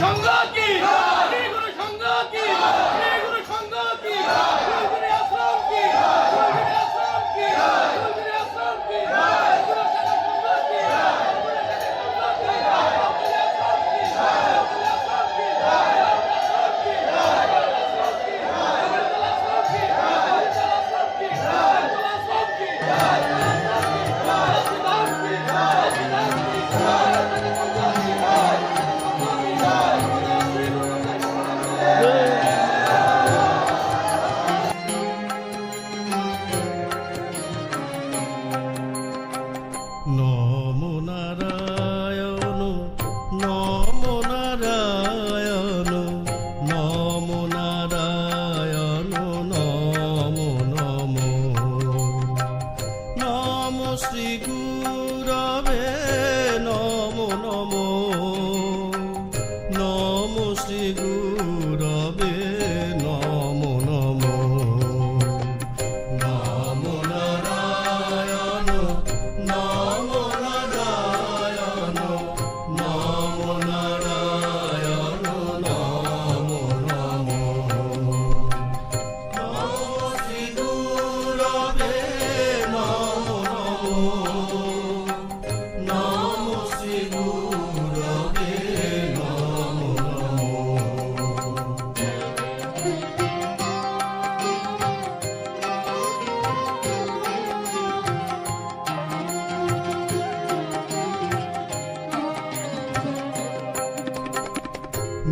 সংঘ কি শ্রী গুরু সংঘ কি শ্রী গুরু সংঘ কি গুরুজি আশ্রম কি গুরুজি আশ্রম কি গুরুজি আশ্রম কি গুরু সংঘ কি নমো নারায়ণ নমো নারায়ণ নমো নারায়ণ নমো নমো নমো শ্রী গুরবে নমো নমো নমো শ্রী গুরবে নমো নমো নমো নারায়ণ নমো নারায়ণ নমো নারায়ণ নমো নমো নমো শ্রী গুরবে নমো নমো নমো শ্রী গুরবে নমো নমো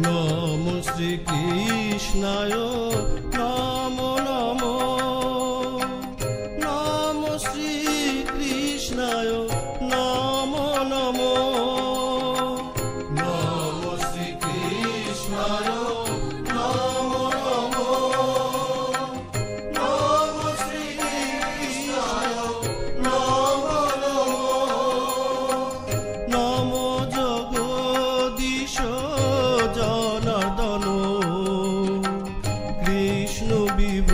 নমো শ্রীকৃষ্ণায় নমো নমো নমো শ্রীকৃষ্ণায় নমো নমো নমো শ্রীকৃষ্ণায় নমো নমো নমো শ্রীকৃষ্ণায় নমো নমো নমো জগদীশ জনার্দন কৃষ্ণ বিভু